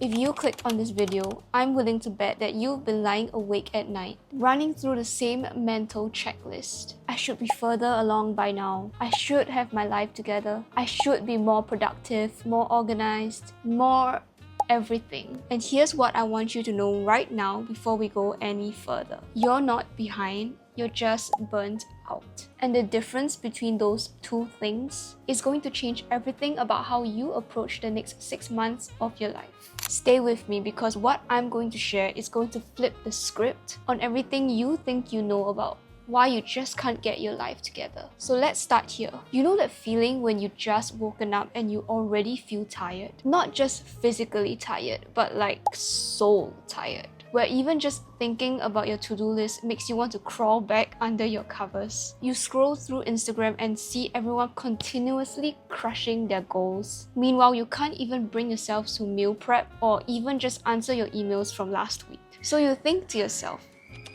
If you clicked on this video, I'm willing to bet that you've been lying awake at night, running through the same mental checklist. I should be further along by now. I should have my life together. I should be more productive, more organized, more everything. And here's what I want you to know right now before we go any further. You're not behind, you're just burnt out. And the difference between those two things is going to change everything about how you approach the next 6 months of your life. Stay with me because what I'm going to share is going to flip the script on everything you think you know about why you just can't get your life together. So let's start here. You know that feeling when you just woken up and you already feel tired? Not just physically tired, but like soul tired, where even just thinking about your to-do list makes you want to crawl back under your covers. You scroll through Instagram and see everyone continuously crushing their goals. Meanwhile, you can't even bring yourself to meal prep or even just answer your emails from last week. So you think to yourself,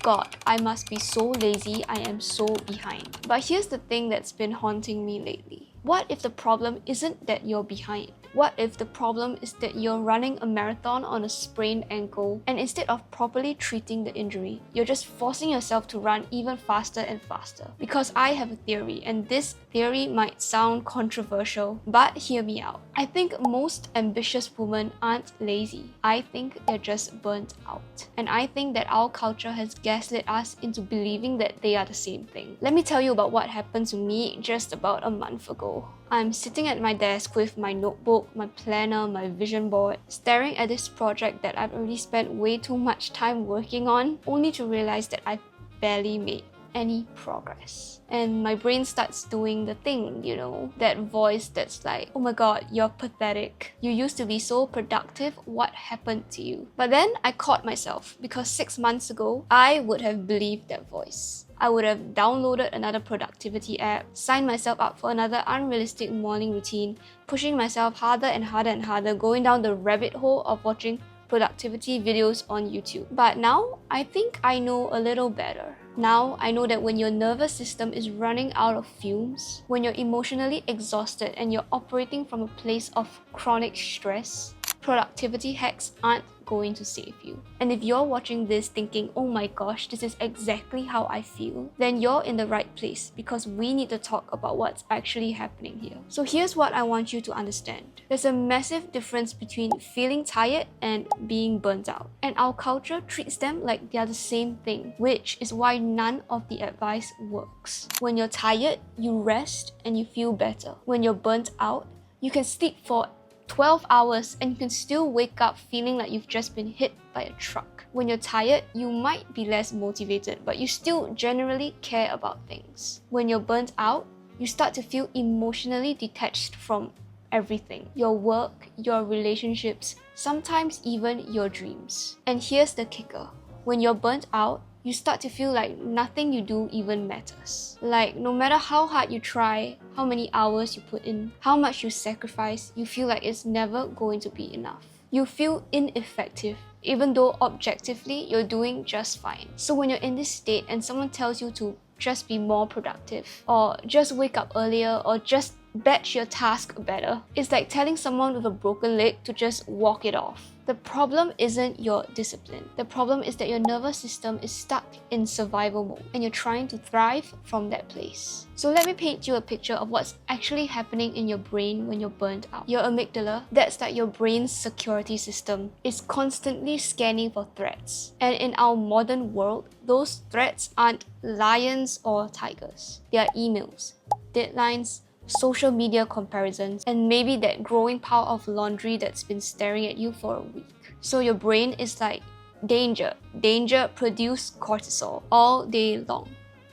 God, I must be so lazy, I am so behind. But here's the thing that's been haunting me lately. What if the problem isn't that you're behind? What if the problem is that you're running a marathon on a sprained ankle and instead of properly treating the injury, you're just forcing yourself to run even faster and faster? Because I have a theory, and this theory might sound controversial, but hear me out. I think most ambitious women aren't lazy. I think they're just burnt out. And I think that our culture has gaslit us into believing that they are the same thing. Let me tell you about what happened to me just about a month ago. I'm sitting at my desk with my notebook, my planner, my vision board, staring at this project that I've already spent way too much time working on, only to realize that I've barely made any progress. And my brain starts doing the thing, you know, that voice that's like, oh my god, you're pathetic. You used to be so productive, what happened to you? But then I caught myself because 6 months ago, I would have believed that voice. I would have downloaded another productivity app, signed myself up for another unrealistic morning routine, pushing myself harder and harder and harder, going down the rabbit hole of watching productivity videos on YouTube. But now, I think I know a little better. Now, I know that when your nervous system is running out of fumes, when you're emotionally exhausted and you're operating from a place of chronic stress, productivity hacks aren't going to save you. And if you're watching this thinking, oh my gosh, this is exactly how I feel, then you're in the right place because we need to talk about what's actually happening here. So here's what I want you to understand. There's a massive difference between feeling tired and being burnt out. And our culture treats them like they're the same thing, which is why none of the advice works. When you're tired, you rest and you feel better. When you're burnt out, you can sleep for 12 hours and you can still wake up feeling like you've just been hit by a truck. When you're tired, you might be less motivated, but you still generally care about things. When you're burnt out, you start to feel emotionally detached from everything. Your work, your relationships, sometimes even your dreams. And here's the kicker. When you're burnt out, you start to feel like nothing you do even matters. Like, no matter how hard you try, how many hours you put in, how much you sacrifice, you feel like it's never going to be enough. You feel ineffective, even though objectively you're doing just fine. So when you're in this state and someone tells you to just be more productive, or just wake up earlier, or just batch your task better, it's like telling someone with a broken leg to just walk it off. The problem isn't your discipline. The problem is that your nervous system is stuck in survival mode and you're trying to thrive from that place. So let me paint you a picture of what's actually happening in your brain when you're burnt out. Your amygdala, that's like your brain's security system, is constantly scanning for threats. And in our modern world, those threats aren't lions or tigers. They are emails, deadlines, social media comparisons, and maybe that growing pile of laundry that's been staring at you for a week. So your brain is like, danger, danger, produce cortisol all day long.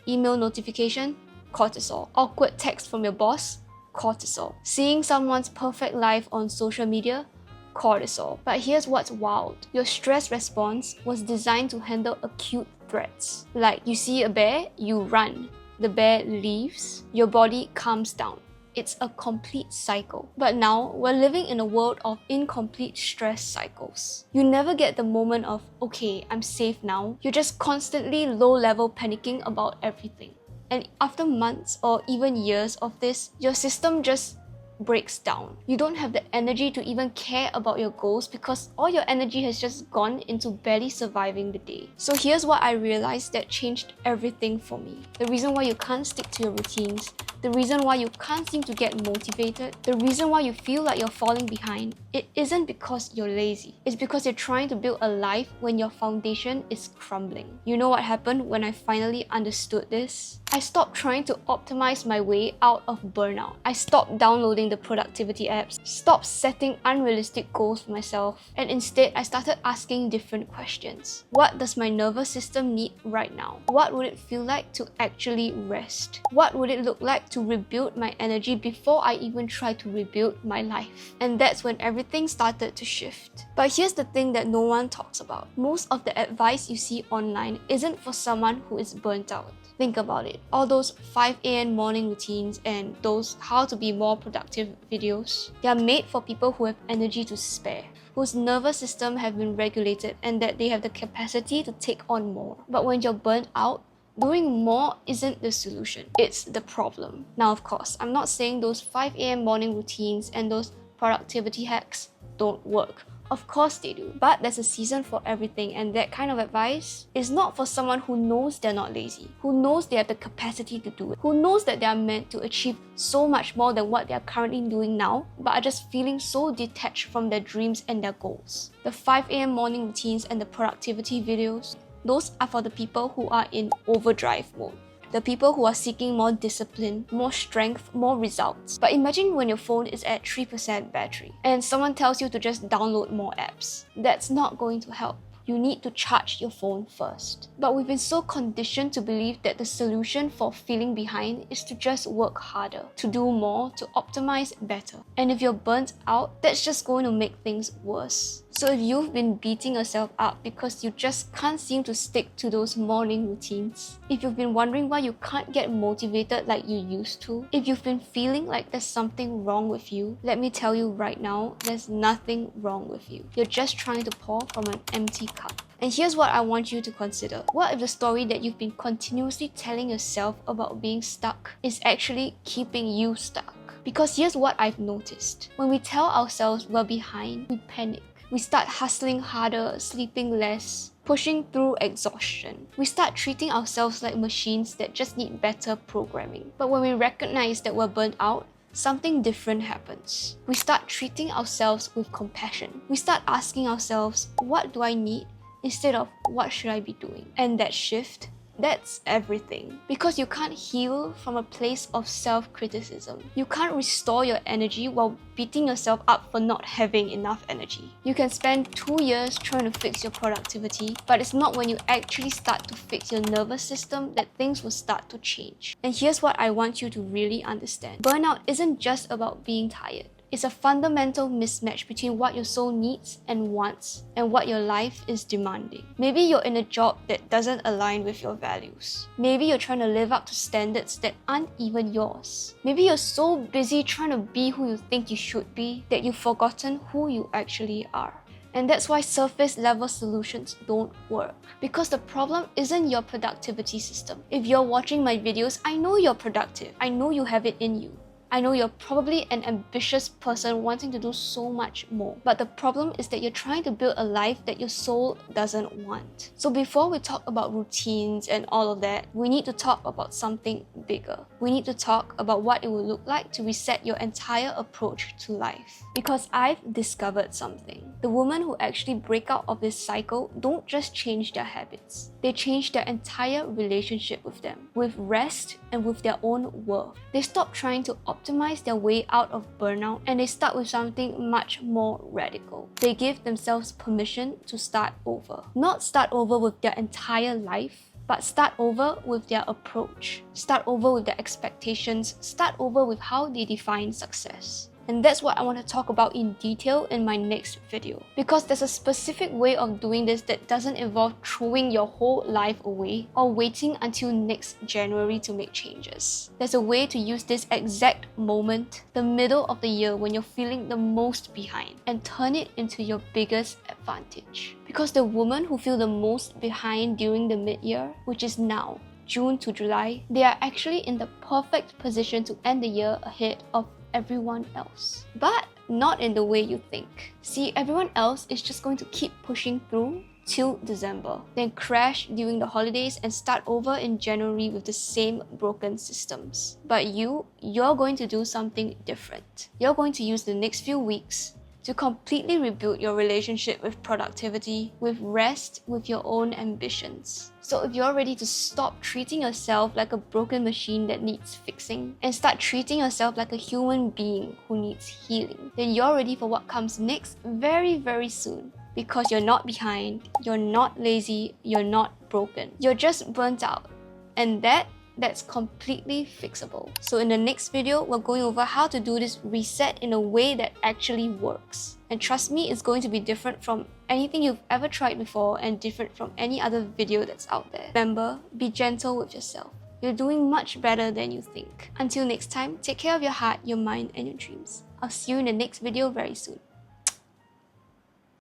Email notification, cortisol. Awkward text from your boss, cortisol. Seeing someone's perfect life on social media, cortisol. But here's what's wild. Your stress response was designed to handle acute threats. Like, you see a bear, you run. The bear leaves, your body calms down. It's a complete cycle. But now, we're living in a world of incomplete stress cycles. You never get the moment of, okay, I'm safe now. You're just constantly low-level panicking about everything. And after months or even years of this, your system just breaks down. You don't have the energy to even care about your goals because all your energy has just gone into barely surviving the day. So here's what I realized that changed everything for me. The reason why you can't stick to your routines, the reason why you can't seem to get motivated, the reason why you feel like you're falling behind, it isn't because you're lazy. It's because you're trying to build a life when your foundation is crumbling. You know what happened when I finally understood this? I stopped trying to optimize my way out of burnout. I stopped downloading the productivity apps, stopped setting unrealistic goals for myself, and instead I started asking different questions. What does my nervous system need right now? What would it feel like to actually rest? What would it look like to rebuild my energy before I even try to rebuild my life? And that's when everything started to shift. But here's the thing that no one talks about. Most of the advice you see online isn't for someone who is burnt out. Think about it. All those 5 a.m. morning routines and those how to be more productive videos, they are made for people who have energy to spare, whose nervous system have been regulated and that they have the capacity to take on more. But when you're burnt out, doing more isn't the solution, it's the problem. Now, of course, I'm not saying those 5 a.m. morning routines and those productivity hacks don't work. Of course they do, but there's a season for everything, and that kind of advice is not for someone who knows they're not lazy, who knows they have the capacity to do it, who knows that they are meant to achieve so much more than what they are currently doing now, but are just feeling so detached from their dreams and their goals. The 5 a.m. morning routines and the productivity videos, those are for the people who are in overdrive mode. The people who are seeking more discipline, more strength, more results. But imagine when your phone is at 3% battery and someone tells you to just download more apps. That's not going to help. You need to charge your phone first. But we've been so conditioned to believe that the solution for feeling behind is to just work harder, to do more, to optimize better. And if you're burnt out, that's just going to make things worse. So if you've been beating yourself up because you just can't seem to stick to those morning routines, if you've been wondering why you can't get motivated like you used to, if you've been feeling like there's something wrong with you, let me tell you right now, there's nothing wrong with you. You're just trying to pour from an empty cup. And here's what I want you to consider. What if the story that you've been continuously telling yourself about being stuck is actually keeping you stuck? Because here's what I've noticed. When we tell ourselves we're behind, we panic. We start hustling harder, sleeping less, pushing through exhaustion. We start treating ourselves like machines that just need better programming. But when we recognize that we're burnt out, something different happens. We start treating ourselves with compassion. We start asking ourselves, what do I need? Instead of what should I be doing? And that shift, that's everything. Because you can't heal from a place of self-criticism. You can't restore your energy while beating yourself up for not having enough energy. You can spend 2 years trying to fix your productivity, but it's not when you actually start to fix your nervous system that things will start to change. And here's what I want you to really understand. Burnout isn't just about being tired. It's a fundamental mismatch between what your soul needs and wants and what your life is demanding. Maybe you're in a job that doesn't align with your values. Maybe you're trying to live up to standards that aren't even yours. Maybe you're so busy trying to be who you think you should be that you've forgotten who you actually are. And that's why surface level solutions don't work. Because the problem isn't your productivity system. If you're watching my videos, I know you're productive. I know you have it in you. I know you're probably an ambitious person wanting to do so much more. But the problem is that you're trying to build a life that your soul doesn't want. So before we talk about routines and all of that, we need to talk about something bigger. We need to talk about what it will look like to reset your entire approach to life. Because I've discovered something. The women who actually break out of this cycle don't just change their habits. They change their entire relationship with them, with rest and with their own worth. They stop trying to optimize their way out of burnout and they start with something much more radical. They give themselves permission to start over. Not start over with their entire life, but start over with their approach. Start over with their expectations. Start over with how they define success. And that's what I want to talk about in detail in my next video. Because there's a specific way of doing this that doesn't involve throwing your whole life away or waiting until next January to make changes. There's a way to use this exact moment, the middle of the year when you're feeling the most behind, and turn it into your biggest advantage. Because the women who feel the most behind during the mid-year, which is now, June to July, they are actually in the perfect position to end the year ahead of everyone else. But not in the way you think. See, everyone else is just going to keep pushing through till December, then crash during the holidays and start over in January with the same broken systems. But you're going to do something different. You're going to use the next few weeks to completely rebuild your relationship with productivity, with rest, with your own ambitions. So if you're ready to stop treating yourself like a broken machine that needs fixing and start treating yourself like a human being who needs healing, then you're ready for what comes next very, very soon. Because you're not behind, you're not lazy, you're not broken. You're just burnt out. And that's completely fixable. So in the next video, we're going over how to do this reset in a way that actually works. And trust me, it's going to be different from anything you've ever tried before and different from any other video that's out there. Remember, be gentle with yourself. You're doing much better than you think. Until next time, take care of your heart, your mind, and your dreams. I'll see you in the next video very soon.